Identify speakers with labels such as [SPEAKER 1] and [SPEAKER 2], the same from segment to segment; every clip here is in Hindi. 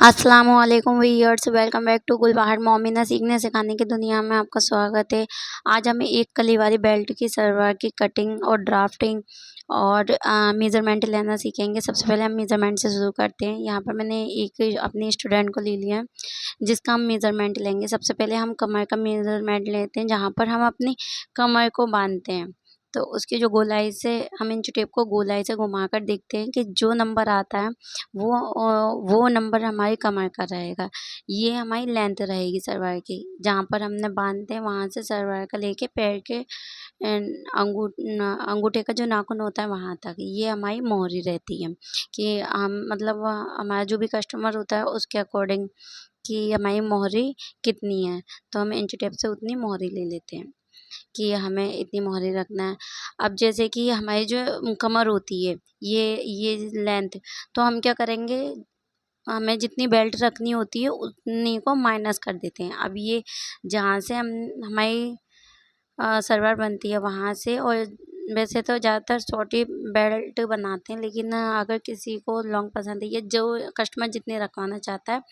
[SPEAKER 1] अस्सलामुअलैकुम viewers, welcome back to Gulbahar Momina सीखने सिखाने की दुनिया में आपका स्वागत है। आज हमें एक कली वाली बेल्ट की सलवार की कटिंग और ड्राफ्टिंग और मेज़रमेंट लेना सीखेंगे। सबसे पहले हम मेज़रमेंट से शुरू करते हैं। यहाँ पर मैंने एक अपने स्टूडेंट को ले लिया है जिसका हम मेज़रमेंट लेंगे। सबसे पहले हम कमर का मेज़रमेंट लेते हैं, जहाँ पर हम अपनी कमर को बांधते हैं। तो उसकी जो गोलाई से हम इंच टेप को गोलाई से घुमाकर देखते हैं कि जो नंबर आता है वो नंबर हमारी कमर का रहेगा। ये हमारी लेंथ रहेगी सलवार की। जहाँ पर हमने बांधते हैं वहाँ से सलवार का लेके पैर के अंगूठे का जो नाखून होता है वहाँ तक, ये हमारी मोहरी रहती है कि हम मतलब हमारा जो भी कस्टमर होता है उसके अकॉर्डिंग कि हमारी मोहरी कितनी है, तो हम इंच टेप से उतनी मोहरी ले लेते हैं कि हमें इतनी मोहरी रखना है। अब जैसे कि हमारी जो कमर होती है ये लेंथ, तो हम क्या करेंगे, हमें जितनी बेल्ट रखनी होती है उतनी को माइनस कर देते हैं। अब ये जहाँ से हम हमारी सलवार बनती है वहाँ से, और वैसे तो ज़्यादातर शॉर्ट बेल्ट बनाते हैं, लेकिन अगर किसी को लॉन्ग पसंद है, ये जो कस्टमर जितने रखवाना चाहता है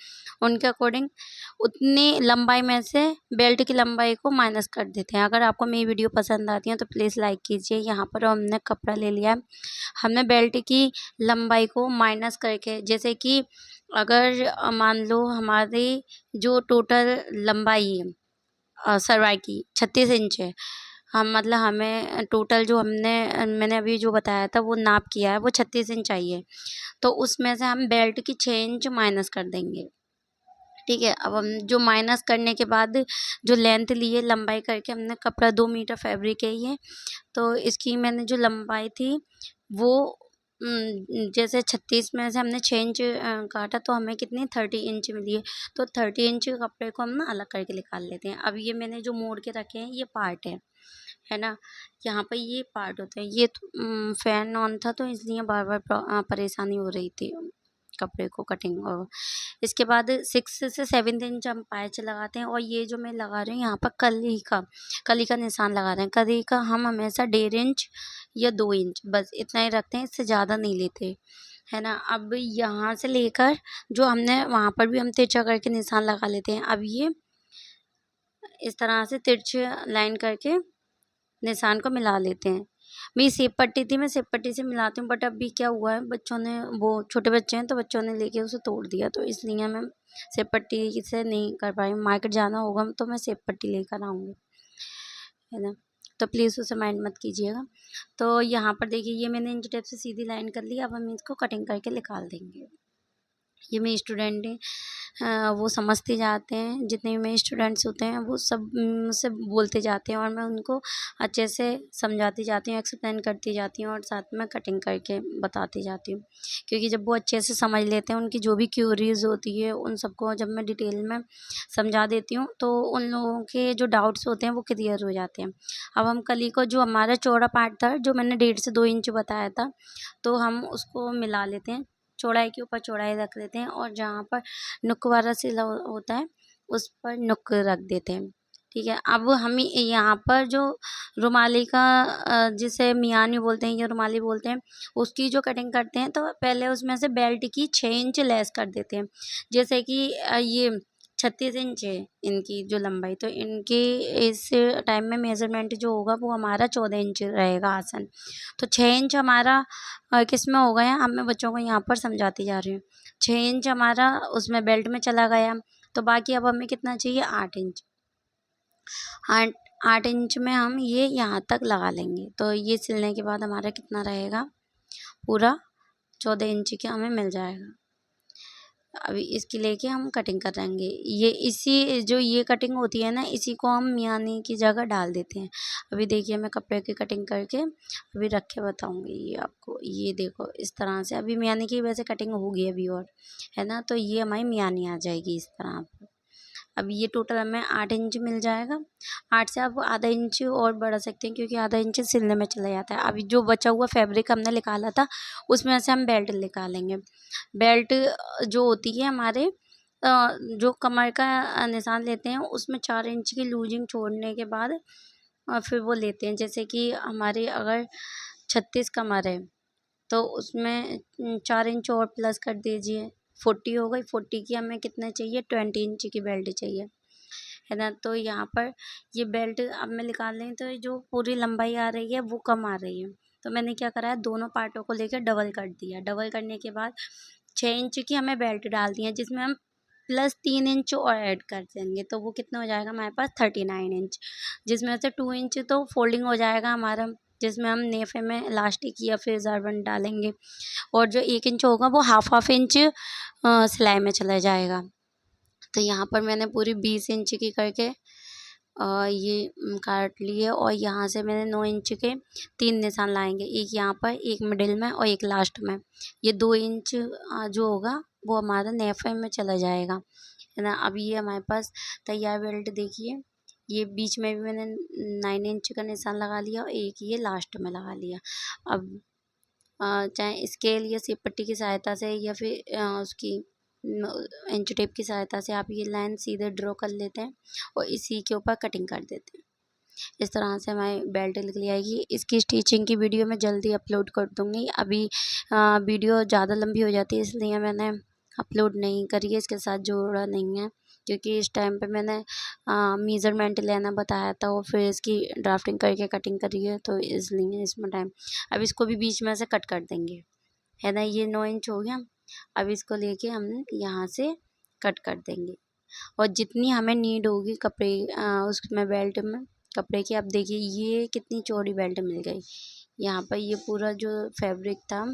[SPEAKER 1] उनके अकॉर्डिंग उतनी लंबाई में से बेल्ट की लंबाई को माइनस कर देते हैं। अगर आपको मेरी वीडियो पसंद आती है तो प्लीज़ लाइक कीजिए। यहाँ पर हमने कपड़ा ले लिया है, हमने बेल्ट की लंबाई को माइनस करके, जैसे कि अगर मान लो हमारी जो टोटल लंबाई है सलवार की 36 इंच है, हम मतलब हमें टोटल जो मैंने अभी जो बताया था वो नाप किया है, वो 36 इंच चाहिए। तो उसमें से हम बेल्ट की 6 इंच माइनस कर देंगे। ठीक है, अब हम जो माइनस करने के बाद जो लेंथ ली है लंबाई करके, हमने कपड़ा 2 मीटर फैब्रिक है ये, तो इसकी मैंने जो लंबाई थी वो जैसे 36 में से हमने 6 इंच काटा, तो हमें कितनी 30 इंच मिली है। तो 30 इंच के कपड़े को हम ना अलग करके निकाल लेते हैं। अब ये मैंने जो मोड़ के रखे हैं ये पार्ट है ना, यहाँ पर ये पार्ट होते हैं। ये फैन ऑन था तो इसलिए बार बार परेशानी हो रही थी कपड़े को कटिंग। और इसके बाद 6 से 7 इंच हम पाइच लगाते हैं, और ये जो मैं लगा रही हूँ यहाँ पर कली का निशान लगा रहे हैं। कली का हम हमेशा 1.5 इंच या 2 इंच बस इतना ही रखते हैं, इससे ज़्यादा नहीं लेते, है ना। अब यहाँ से लेकर जो हमने वहाँ पर भी हम तिरछा करके निशान लगा लेते हैं। अब ये इस तरह से तिरछे लाइन करके निशान को मिला लेते हैं। मेरी सेब पट्टी थी, मैं सेब पट्टी से मिलाती हूँ, बट अभी क्या हुआ है, बच्चों ने, वो छोटे बच्चे हैं तो बच्चों ने लेके उसे तोड़ दिया, तो इसलिए मैं सेब पट्टी से नहीं कर पाई। मार्केट जाना होगा तो मैं सेब पट्टी लेकर आऊँगी, है ना। तो प्लीज़ उसे माइंड मत कीजिएगा। तो यहाँ पर देखिए ये मैंने इंच टेप से सीधी लाइन कर ली। अब हम इसको कटिंग करके निकाल देंगे। ये मेरे स्टूडेंट हैं, वो समझते जाते हैं। जितने भी मेरे स्टूडेंट्स होते हैं वो सब मुझसे बोलते जाते हैं, और मैं उनको अच्छे से समझाती जाती हूँ, एक्सप्लेन करती जाती हूँ, और साथ में कटिंग करके बताती जाती हूँ। क्योंकि जब वो अच्छे से समझ लेते हैं, उनकी जो भी क्यूरीज होती है उन सबको जब मैं डिटेल में समझा देती हूँ, तो उन लोगों के जो डाउट्स होते हैं वो क्लियर हो जाते हैं। अब हम कली को, जो हमारा चौड़ा पार्ट था जो मैंने 1.5 से 2 इंच बताया था, तो हम उसको मिला लेते हैं। चौड़ाई के ऊपर चौड़ाई रख लेते हैं, और जहाँ पर नुक वाला सिला होता है उस पर नुक रख देते हैं। ठीक है, अब हम यहाँ पर जो रुमाली का जिसे मियानी बोलते हैं या रुमाली बोलते हैं, उसकी जो कटिंग करते हैं, तो पहले उसमें से बेल्ट की 6 इंच लेस कर देते हैं। जैसे कि ये 36 इंच है इनकी जो लंबाई, तो इनकी इस टाइम में मेज़रमेंट जो होगा वो हमारा 14 इंच रहेगा आसन। तो 6 इंच हमारा किस में हो गया, अब मैं बच्चों को यहाँ पर समझाती जा रही हूँ। 6 इंच हमारा उसमें बेल्ट में चला गया, तो बाकी अब हमें कितना चाहिए, 8 इंच। 8 8 इंच में हम ये यहाँ तक लगा लेंगे, तो ये सिलने के बाद हमारा कितना रहेगा, पूरा 14 इंच के हमें मिल जाएगा। अभी इसकी लेके हम कटिंग कराएंगे। ये इसी जो ये कटिंग होती है ना, इसी को हम मियानी की जगह डाल देते हैं। अभी देखिए मैं कपड़े की कटिंग करके अभी रख के बताऊँगी ये आपको। ये देखो इस तरह से अभी मियानी की वैसे कटिंग होगी अभी, और है ना, तो ये हमारी मियानी आ जाएगी इस तरह पर। अब ये टोटल हमें 8 इंच मिल जाएगा। 8 से आप आधा इंच और बढ़ा सकते हैं, क्योंकि आधा इंच सिलने में चला जाता है। अभी जो बचा हुआ फैब्रिक हमने निकाला था उसमें से हम बेल्ट निकालेंगे। बेल्ट जो होती है हमारे जो कमर का निशान लेते हैं, उसमें 4 इंच की लूजिंग छोड़ने के बाद फिर वो लेते हैं। जैसे कि हमारी अगर 36 कमर है तो उसमें 4 इंच और प्लस कर दीजिए, 40 हो गई, 40 की हमें कितने चाहिए, 20 इंच की बेल्ट चाहिए, है ना। तो यहाँ पर ये बेल्ट अब मैं निकाल रही हूँ, तो जो पूरी लंबाई आ रही है वो कम आ रही है। तो मैंने क्या करा है, दोनों पार्टों को लेकर डबल कर दिया। डबल करने के बाद 6 इंच की हमें बेल्ट डाल दी है, जिसमें हम प्लस 3 इंच और ऐड कर देंगे, तो वो कितना हो जाएगा हमारे पास 39 इंच, जिसमें से 2 इंच तो फोल्डिंग हो जाएगा हमारा, जिसमें हम नेफे में इलास्टिक या फिर जरबन डालेंगे, और जो 1 इंच होगा वो हाफ इंच सिलाई में चला जाएगा। तो यहाँ पर मैंने पूरी 20 इंच की करके ये काट लिए, और यहाँ से मैंने 9 इंच के 3 निशान लाएंगे, एक यहाँ पर, एक मिडिल में और एक लास्ट में। ये 2 इंच जो होगा वो हमारा नेफे में चला जाएगा, है ना। अब ये हमारे पास तैयार बेल्ट देखिए, ये बीच में भी मैंने 9 इंच का निशान लगा लिया और एक ये लास्ट में लगा लिया। अब चाहे स्केल या सिप पट्टी की सहायता से या फिर उसकी इंच टेप की सहायता से आप ये लाइन सीधे ड्रॉ कर लेते हैं और इसी के ऊपर कटिंग कर देते हैं। इस तरह से हमारी बेल्ट निकली आएगी। इसकी स्टिचिंग की वीडियो मैं जल्दी अपलोड कर दूँगी। अभी वीडियो ज़्यादा लंबी हो जाती है, इसलिए मैंने अपलोड नहीं करी है, इसके साथ जोड़ा नहीं है, क्योंकि इस टाइम पे मैंने मेज़रमेंट लेना बताया था और फिर इसकी ड्राफ्टिंग करके कटिंग करी है, तो इसलिए इसमें टाइम। अब इसको भी बीच में से कट कर देंगे, है ना। ये 9 इंच हो गया। अब इसको लेके हम यहाँ से कट कर देंगे, और जितनी हमें नीड होगी कपड़े उसमें बेल्ट में कपड़े की। अब देखिए ये कितनी चौड़ी बेल्ट मिल गई। यहाँ पर ये पूरा जो फैब्रिक था